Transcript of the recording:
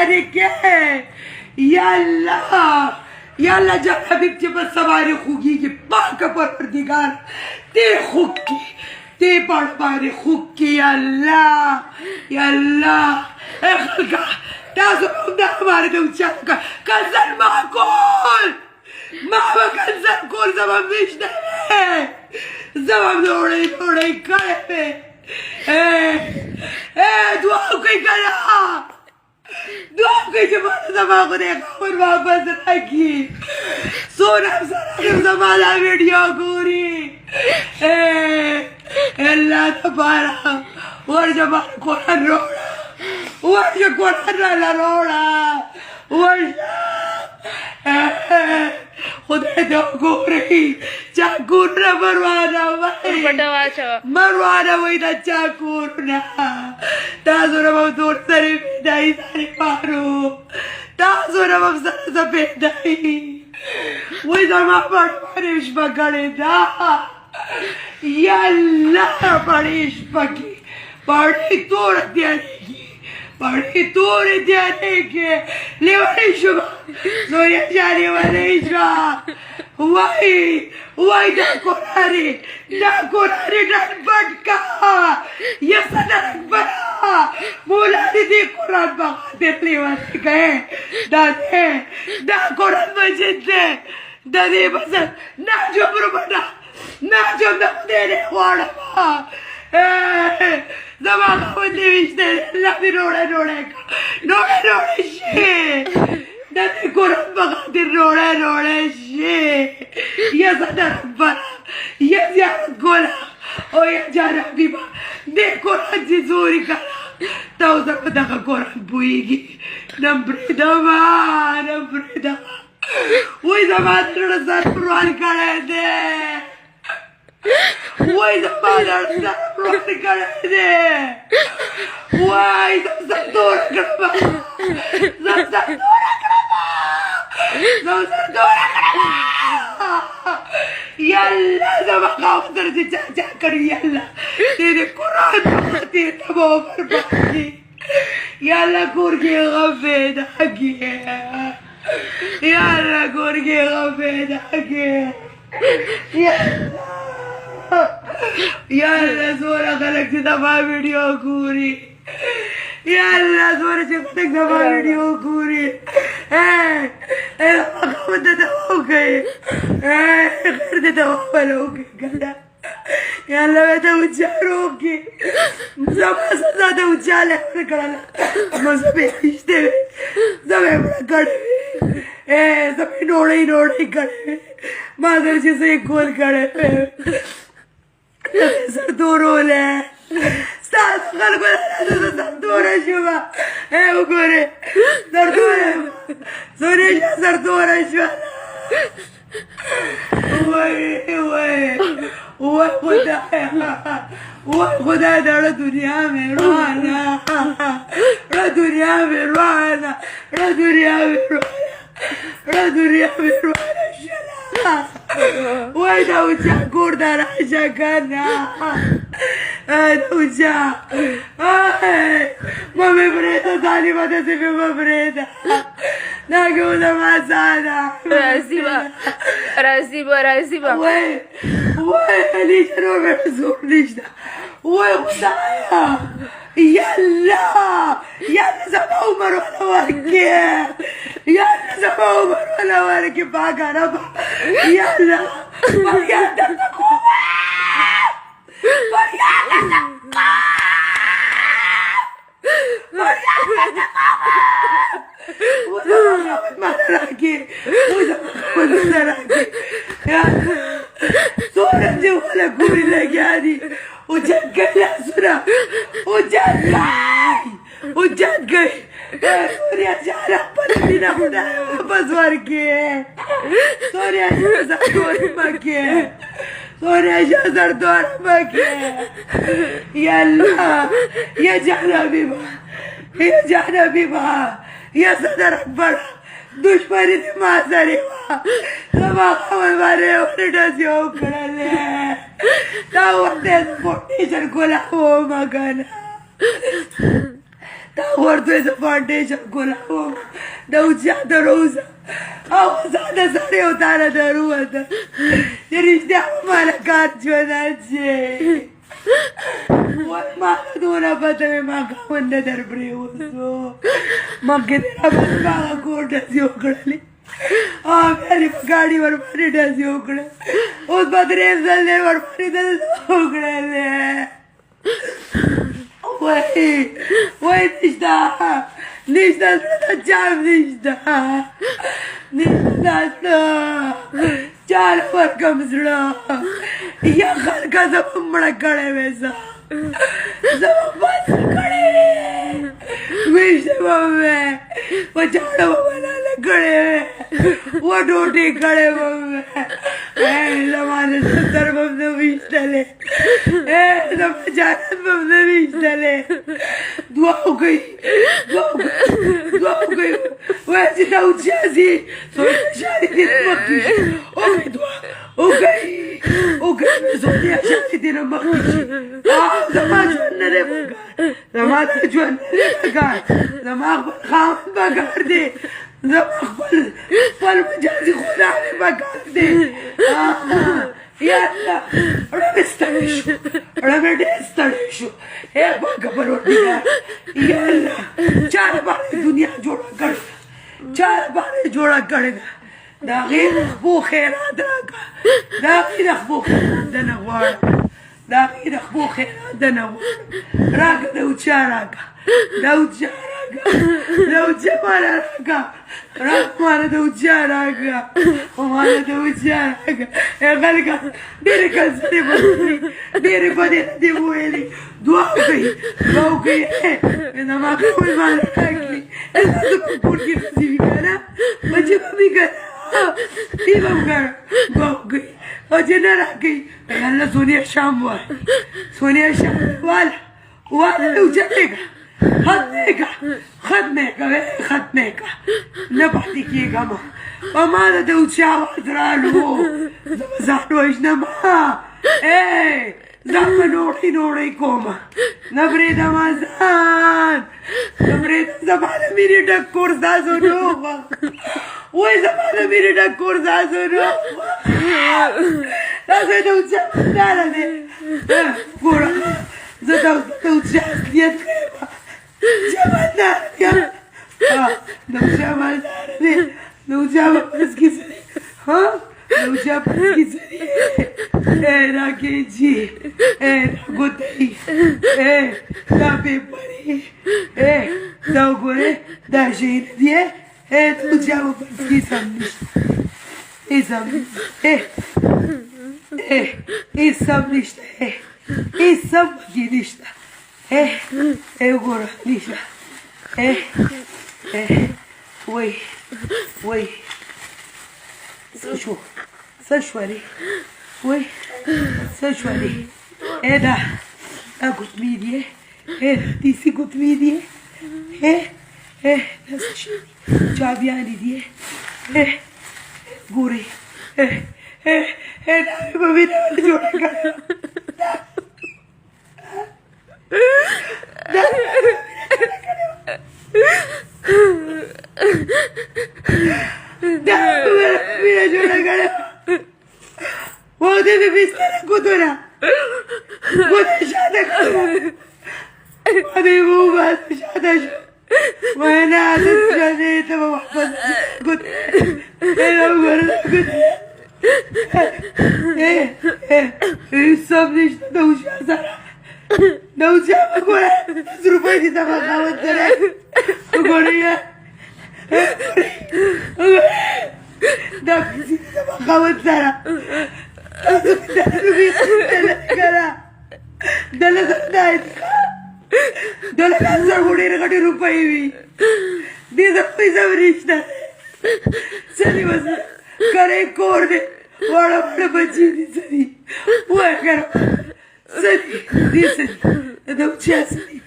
अरे क्या है या अल्लाह जा हबीबची बस सवारी खुगी की पाक परवरदिगार ते खुग की ते पड़बारे खुग की या अल्लाह ए खलका तासो हमदा हमारे दे उच्चा का कंसर माकूल मावा कंसर कोल जबाब विश्ते जबाब दोड़े करे दुआ कोई करा दुआ कोई जमाना जमा को देखा और वापस रखी सोना सारा जमाना वीडियो गोरी अल्लाह तबारा और जमाना कुरान रोड़ा और जो कुरान रोड़ा और खुदा तो गोरी चाकूर न मरवाना वही ना चाकूर ना ताज़ोरा बम दूर सरे बेदाई सारे मारो ताज़ोरा बम सारे सब बेदाई वही जमा पड़े इश्मा करे ना या अल्लाह पड़े इश्मा की पड़े तोड़ दियाने की लेवाने शुभा सोनिया जाने वाले इश्मा Why da korari dan badka ya sadarak bara mula di Quran bagadir lewat gaye da Quran masjid da de basar na jom rumana na jom da dere wala zama kawde vishte la di roda she Dati Quran bagadir roda she ya sadarak bara ya ziyarat gola o ya jara biba de Quran ji zuri kara tauza padaka Quran buigi nambreda woi zaman rasa Quran kara de woi zaman rasa Quran kara de woi zaman dora kara Yalla sama kau terus caca kari yalla तेरे कुरान पढ़ते तबो बर्बादी yalla kurge gafed hagi yalla kurge gafed hagi yalla zora galak daba video kuri yalla zora galak daba video kuri मकामत दवा गए घर दे दवा वालोगे गला याला मैं तो उच्चारो की ज़मा ज़्यादा उच्चाल है अपने कराला मज़े बेइश्ते ज़मे बड़ा करे ज़मे नोड़े करे मादर जैसे एक गोल करे सर दो रोल है साथ कल को सर दो रशुवा वो करे सर दो सोनिया सर दो रशुवा वो खुदा दौड़ दुनिया में रोना Why don't you go there? I can't. Don't you? Mami, breda, Dani, what is it? Mami, breda. Now go to Masada. Raziba. Why? I need to know where to go. Why would I? Yalla sama Umar wala warke baga raba yalla bariyata उज्जत गई सोनिया जाना पत्नी ना उड़ा वापस वर के सोनिया सर द्वार मके ये जाना बीमा ये सदर बड़ा दुश्मनी से मासरे वा मारे डसियो उखड़ले तावते पोटेशन कोला हो मगन تا ورته زه فاونډیشن کولاوم د اوچا تر اوسه او زاده سړی او تاره در ووته چې رښتیا به ماله کار ژوند اچې وای ما ته دونه پته مې ما خاوند نه در پرېوځو مخکې دې راباندې په هغه کور ډزې وکړلې بیا دې په ګاډي ورباندې ډزې وکړه اوس به درېیم ځل دې ورباندې دلته وکړلې وای نشته نشته زړه ته چام نشته نشته زړه چاله ورکم زړه یا خلکه زه به مړه کړی وې زه به بس کړی ویشته به مې په چاړه به بلاله کړی وې و ډوډۍ کړی به مې زما د ستر به م نه ویشتلې زما جانت به م نه ویشتلې دعا وکړئ دعا وکړئ وایه چې دا وچاسي سونیا شادي دې نه مخکې شي وکړئ دعا وکړئ سونیا شادي دې نه مخکې شي زما ژوند نه دی پکار زما دا ژوند نه دی پکار زما خپل خاوند پکار دی زما خپل مجازي خدا مې پکار دی یا الله ړه مې ستړی شو ړه مې ډېر ستړی شو پاکه پروردګار یا الله چا لپاره دنیا جوړه کړې چا لپاره جوړه کړې ده د هغې د خپو خیرات راکړه د هغې د خپو خیرات دنه غواړم د هغې د خپو خیرات دنه غواړم راکړه د اوچا راکړه د اوچا راکړه د اوچا ماله راکړه ماله د اوچا راکړه ماله د اوچا راکړه خلکه ډېرې کنسرې به وکړي ډېرې بدې نه دې وویلې دعا وکړئ دعا وکړئ زما خاوند ماله راکړي ستاسو په کور کې ښځې وي که نه بچې به وي که نه دې به م ګڼه دعا وکړئ او چې نه راکړئ الله سونیا شام وایي سونیا شام واله اوچتې که ختمې که ختمې که نه پاتې کېږم په ما د اوچا آواز رالو زه به ځان وژنم ځان به نوړی کوم نه پرېږدم ځان نه پرېږدم زما د مینې ډک کور ستاسو نه وایي زما د مینې ډک کور ستاسو نه دا ځای د اوچا مالداره دی ګوره زه د اوچا اصلیت ښیم اوچا مالداره یم د اوچا مالداره دی د اوچا په پس کې څه دی د اوچا پس کې څه دی دا کیچي دا ګوتې دا پیپرې دا وګورې دا شی نه دی د اوچا په پس کې سم نشته هېڅ هم نشته هېڅ هم پکې نشته وګوره نشته وای څه شولې وای څه شولې دا ګوتمې دي دیسي ګوتمې دي دا څه شي چابیانې دي ګورې دا مې په مینه باندې جوړه کړه دا مینه جوړه کړه وده مې بستره ګوتونه شاته کړه وده مې وباسه شاته شو وینا دې ته به واپس ګوتې وګوره ګوتې هېڅ هم نشته د اوچا سره د اوچا وګوره 10 روپۍ دي زما خاوند سره وګورئ دا پیسې دي زما خاوند سره تاسو مې 10 روپۍ اخیستلی که نه 10 زره دا د لکه زرګو ډېرې غټې روپۍ وي دې زره پیسه مې نشته څه دي بس کری کور دی واړه واړه بچي دي څه دي ووایه که نه څه دي دې څه دي د اوچا څه دي